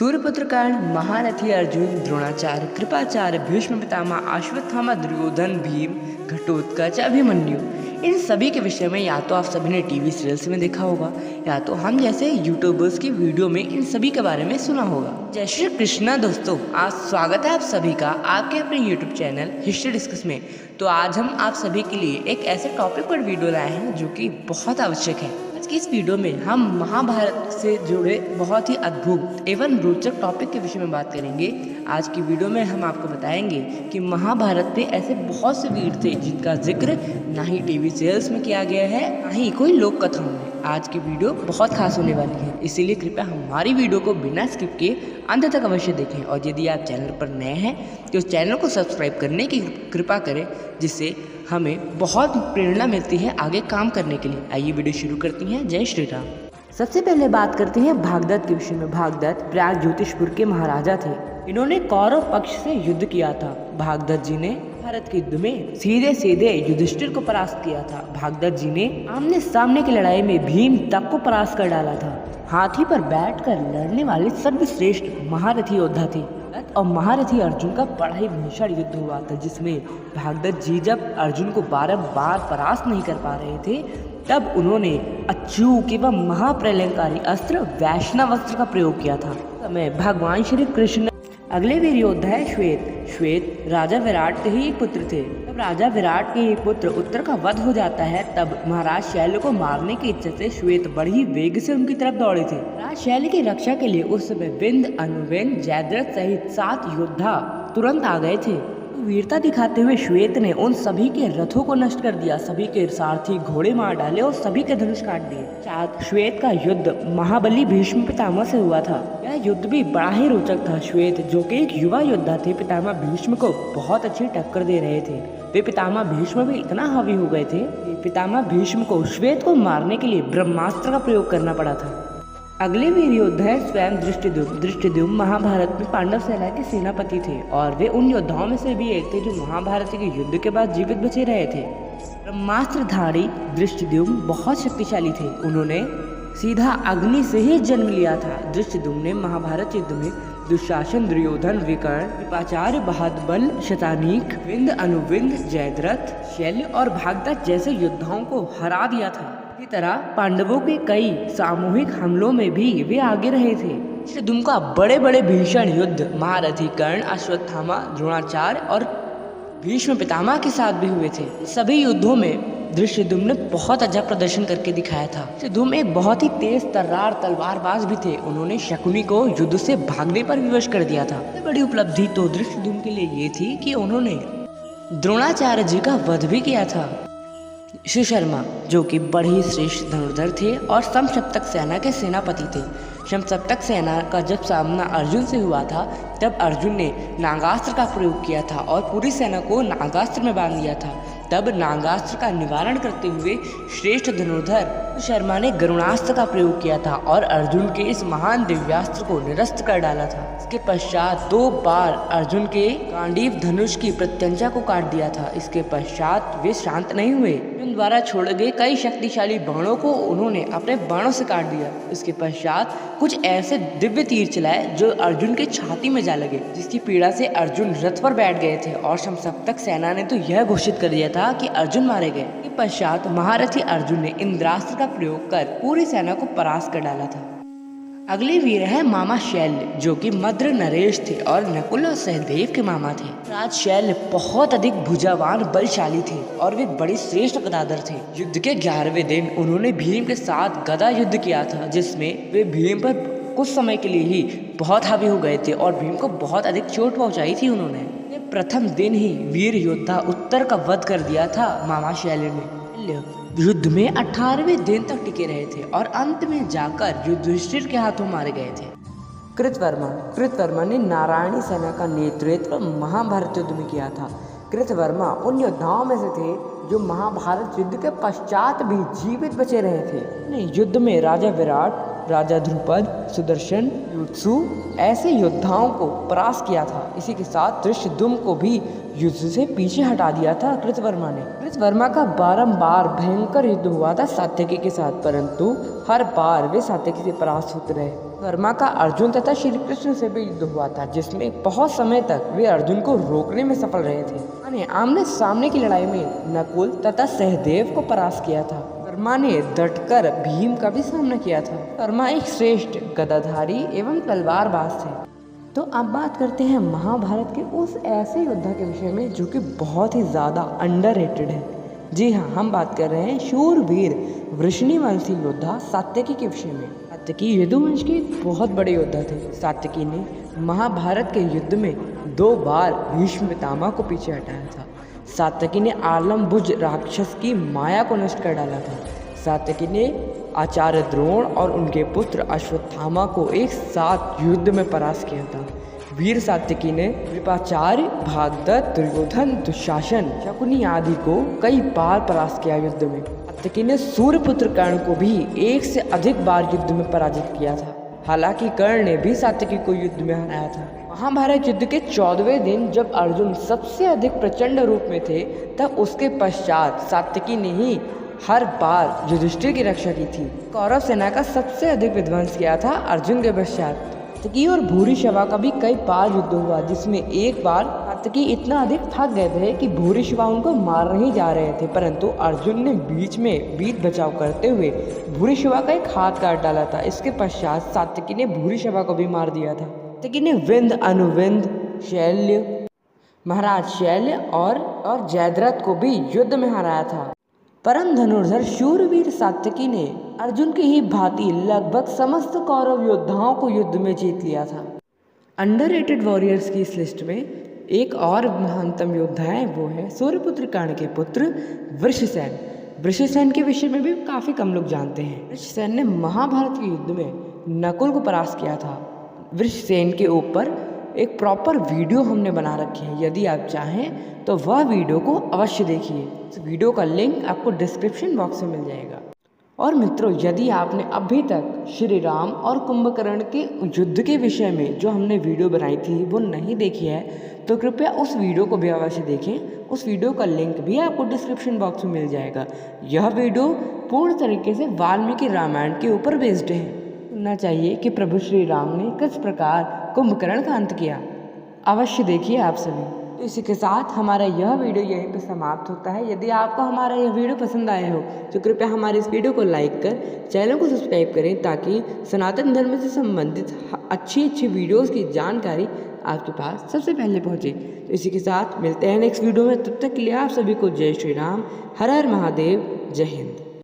सूर्यपुत्र कर्ण, महारथी अर्जुन, द्रोणाचार्य, कृपाचार्य, भीष्म पितामह, अश्वत्थामा, दुर्योधन, भीम, घटोत्कच, अभिमन्यु, इन सभी के विषय में या तो आप सभी ने टीवी सीरियल्स में देखा होगा या तो हम जैसे यूट्यूबर्स की वीडियो में इन सभी के बारे में सुना होगा। जय श्री कृष्णा दोस्तों, आज स्वागत है आप सभी का आपके अपने यूट्यूब चैनल हिस्ट्री डिस्कस में। तो आज हम आप सभी के लिए एक ऐसे टॉपिक पर वीडियो लाए हैं जो कि बहुत आवश्यक है। आज की इस वीडियो में हम महाभारत से जुड़े बहुत ही अद्भुत एवं रोचक टॉपिक के विषय में बात करेंगे। आज की वीडियो में हम आपको बताएंगे कि महाभारत में ऐसे बहुत से वीर थे जिनका जिक्र ना ही टीवी सीरियल्स में किया गया है ना ही कोई लोक कथाओं में। आज की वीडियो बहुत खास होने वाली है, इसीलिए कृपया हमारी वीडियो को बिना स्किप किए अंत तक अवश्य देखें। और यदि आप चैनल पर नए हैं तो उस चैनल को सब्सक्राइब करने की कृपा करें, जिससे हमें बहुत प्रेरणा मिलती है आगे काम करने के लिए। आइए वीडियो शुरू करती हैं। जय श्री राम। सबसे पहले बात करते हैं भागदत्त के विषय में। भागदत्त प्रयाग ज्योतिषपुर के महाराजा थे। इन्होंने कौरव पक्ष से युद्ध किया था। भागदत्त जी ने भारत के युद्ध में सीधे सीधे युधिष्ठिर को परास्त किया था। भागदत्त जी ने आमने सामने की लड़ाई में भीम तक को परास्त कर डाला था। हाथी पर बैठकर लड़ने वाले सर्वश्रेष्ठ महारथी योद्धा थे। और महारथी अर्जुन का बड़ा ही भीषण युद्ध हुआ था, जिसमें भागदत्त जी जब अर्जुन को बार परास्त नहीं कर पा रहे थे तब उन्होंने अच्युत एवं महाप्रलयंकारी अस्त्र वैष्णव अस्त्र का प्रयोग किया था। समय भगवान श्री कृष्ण। अगले वीर योद्धा है श्वेत। श्वेत राजा विराट के ही एक पुत्र थे। जब राजा विराट के एक पुत्र उत्तर का वध हो जाता है तब महाराज शैल को मारने की इच्छा से श्वेत बड़ी वेग से उनकी तरफ दौड़े थे। राज शैल की रक्षा के लिए उस समय विंद, अनुविंद, जयद्रथ सहित 7 योद्धा तुरंत आ गए थे। वीरता दिखाते हुए श्वेत ने उन सभी के रथों को नष्ट कर दिया, सभी के सारथी घोड़े मार डाले और सभी के धनुष काट दिए। श्वेत का युद्ध महाबली भीष्म पितामह से हुआ था। यह युद्ध भी बड़ा ही रोचक था। श्वेत जो कि एक युवा योद्धा थे, पितामह भीष्म को बहुत अच्छी टक्कर दे रहे थे। वे पितामह भीष्म भी इतना हावी हो गए थे कि पितामह भीष्म को श्वेत को मारने के लिए ब्रह्मास्त्र का प्रयोग करना पड़ा था। अगले वीर योद्धा है स्वयं दृष्टिद्युम्न। दृष्टिद्युम्न महाभारत में पांडव सेना के सेनापति थे और वे उन योद्धाओं में से भी एक थे जो महाभारत के युद्ध के बाद जीवित बचे रहे थे। ब्रह्मास्त्रधारी दृष्टिद्युम्न बहुत शक्तिशाली थे। उन्होंने सीधा अग्नि से ही जन्म लिया था। दृष्टिद्युम्न ने महाभारत युद्ध में दुशासन, दुर्योधन, विकर्ण, कृपाचार्य, बहादबल, शतानीक, विंद, अनुविंद, जयद्रथ, शैल्य और भागदत्त जैसे योद्धाओं को हरा दिया था। इसी तरह पांडवों के कई सामूहिक हमलों में भी वे आगे रहे थे। दृष्टिद्युम्न का बड़े बड़े भीषण युद्ध महारथी कर्ण, अश्वत्थामा, द्रोणाचार्य और भीष्म पितामह के साथ भी हुए थे। सभी युद्धों में दृष्टिद्युम्न ने बहुत अच्छा प्रदर्शन करके दिखाया था। दृष्टिद्युम्न एक बहुत ही तेज तर्रार तलवारबाज भी थे। उन्होंने शकुनी को युद्ध से भागने पर विवश कर दिया था। सबसे बड़ी उपलब्धि तो दृष्टिद्युम्न के लिए ये थी कि उन्होंने द्रोणाचार्य जी का वध भी किया था। सुशर्मा जो कि बड़े ही श्रेष्ठ धनुर्धर थे और समसप्तक सेना के सेनापति थे। समसप्तक सेना का जब सामना अर्जुन से हुआ था तब अर्जुन ने नागास्त्र का प्रयोग किया था और पूरी सेना को नागास्त्र में बांध दिया था। तब नागास्त्र का निवारण करते हुए श्रेष्ठ धनुर्धर शर्मा ने गरुणास्त्र का प्रयोग किया था और अर्जुन के इस महान दिव्यास्त्र को निरस्त कर डाला था। इसके पश्चात 2 बार अर्जुन के गांडीव धनुष की प्रत्यंचा को काट दिया था। इसके पश्चात वे शांत नहीं हुए। अर्जुन द्वारा छोड़े गए कई शक्तिशाली बाणों को उन्होंने अपने बाणों से काट दिया। इसके पश्चात कुछ ऐसे दिव्य तीर चलाए जो अर्जुन के छाती में जा लगे, जिसकी पीड़ा से अर्जुन रथ पर बैठ गए थे और समसप्तक सेना ने तो यह घोषित कर दिया था कि अर्जुन मारे गए। इसके पश्चात महारथी अर्जुन ने इंद्रास्त्र का प्रयोग कर पूरी सेना को परास्त कर डाला था। अगले वीर है मामा शैल्य, जो कि मद्र नरेश थे और नकुल और सहदेव के मामा थे। राज शैल्य बहुत अधिक भुजावान बलशाली थे और वे बड़े श्रेष्ठ गदाधर थे। युद्ध के 11वें दिन उन्होंने भीम के साथ गदा युद्ध किया था, जिसमें वे भीम पर कुछ समय के लिए ही बहुत हावी हो गए थे और भीम को बहुत अधिक चोट पहुंचाई थी। उन्होंने प्रथम दिन ही वीर योद्धा उत्तर का वध कर दिया था। मामा शैल्य ने युद्ध में 18वें दिन तक टिके रहे थे और अंत में जाकर युधिष्ठिर के हाथों मारे गए थे। कृतवर्मा ने नारायणी सेना का नेतृत्व महाभारत युद्ध में किया था। कृतवर्मा उन योद्धाओं में से थे जो महाभारत युद्ध के पश्चात भी जीवित बचे रहे थे। युद्ध में राजा विराट, राजा ध्रुपद, सुदर्शन, युत्सु ऐसे योद्धाओं को परास्त किया था। इसी के साथ धृष्टद्युम्न को भी युद्ध से पीछे हटा दिया था कृतवर्मा ने। कृतवर्मा का बारंबार भयंकर युद्ध हुआ था सात्यकी के साथ, परंतु हर बार वे सात्यकी से परास्त होते रहे। वर्मा का अर्जुन तथा श्री कृष्ण से भी युद्ध हुआ था, जिसमें बहुत समय तक वे अर्जुन को रोकने में सफल रहे थे। आमने सामने की लड़ाई में नकुल तथा सहदेव को परास्त किया था। वर्मा ने डटकर भीम का भी सामना किया था। वर्मा एक श्रेष्ठ गदाधारी एवं तलवारबाज थे। तो अब बात करते हैं महाभारत के उस ऐसे योद्धा के विषय में जो कि बहुत ही ज़्यादा अंडररेटेड है। जी हाँ, हम बात कर रहे हैं शूरवीर वृषणिवंशी योद्धा सात्यकी के विषय में। सात्यकी यदुवंश के एक बहुत बड़े योद्धा थे। सात्यकी ने महाभारत के युद्ध में 2 बार भीष्म पितामह को पीछे हटाया था। सात्यकी ने आलमभुज राक्षस की माया को नष्ट कर डाला था। सात्यकी ने आचार्य द्रोण और उनके पुत्र अश्वत्थामा को एक साथ युद्ध में परास्त किया था। वीर सात्यकी ने कृपाचार्य, भागदत्त, दुर्योधन, दुशासन, शकुनी आदि को कई बार परास्त किया युद्ध में। सात्यकी ने सूर्यपुत्र कर्ण को भी 1 से अधिक बार युद्ध में पराजित किया था। हालांकि कर्ण ने भी सात्यकी को युद्ध में हराया था। महाभारत युद्ध के 14वें दिन जब अर्जुन सबसे अधिक प्रचंड रूप में थे, तब उसके पश्चात सात्यकी ने ही हर बार युधिष्ठिर की रक्षा की थी। कौरव सेना का सबसे अधिक विध्वंस किया था अर्जुन के पश्चात। सात्यकी और भूरिश्रवा का भी कई बार युद्ध हुआ, जिसमें एक बार सात्यकी इतना अधिक थक गए थे कि भूरिश्रवा उनको मारने ही जा रहे थे, परंतु अर्जुन ने बीच में बीच बचाव करते हुए भूरिश्रवा का एक हाथ काट डाला था। इसके पश्चात सात्यकी ने भूरिश्रवा को भी मार दिया था। सात्यकी ने विंध्य, अनुविंध्य, शैल्य, महाराज शैल्य और जयद्रथ को भी युद्ध में हराया था। परम धनुर्धर शूरवीर सात्यकी ने अर्जुन की ही भांति लगभग समस्त कौरव योद्धाओं को युद्ध में जीत लिया था। अंडररेटेड वॉरियर्स की इस लिस्ट में एक और महानतम योद्धा है, वो है सूर्यपुत्र कर्ण के पुत्र वृषसेन। वृषसेन के विषय में भी काफ़ी कम लोग जानते हैं। वृषसेन ने महाभारत के युद्ध में नकुल को परास्त किया था। वृषसेन के ऊपर एक प्रॉपर वीडियो हमने बना रखी है, यदि आप चाहें तो वह वीडियो को अवश्य देखिए। इस वीडियो का लिंक आपको डिस्क्रिप्शन बॉक्स में मिल जाएगा। और मित्रों, यदि आपने अभी तक श्री राम और कुंभकर्ण के युद्ध के विषय में जो हमने वीडियो बनाई थी वो नहीं देखी है, तो कृपया उस वीडियो को भी अवश्य देखें। उस वीडियो का लिंक भी आपको डिस्क्रिप्शन बॉक्स में मिल जाएगा। यह वीडियो पूर्ण तरीके से वाल्मीकि रामायण के ऊपर बेस्ड है। सुनना चाहिए कि प्रभु श्री राम ने किस प्रकार कुंभकर्ण का अंत किया। अवश्य देखिए आप सभी। तो इसी के साथ हमारा यह वीडियो यहीं पर समाप्त होता है। यदि आपको हमारा यह वीडियो पसंद आया हो तो कृपया हमारे इस वीडियो को लाइक कर चैनल को सब्सक्राइब करें, ताकि सनातन धर्म से संबंधित अच्छी वीडियोस की जानकारी आपके पास सबसे पहले पहुंचे। तो इसी के साथ मिलते हैं नेक्स्ट वीडियो में। तब तक के लिए आप सभी को जय श्री राम, हर हर महादेव, जय हिंद।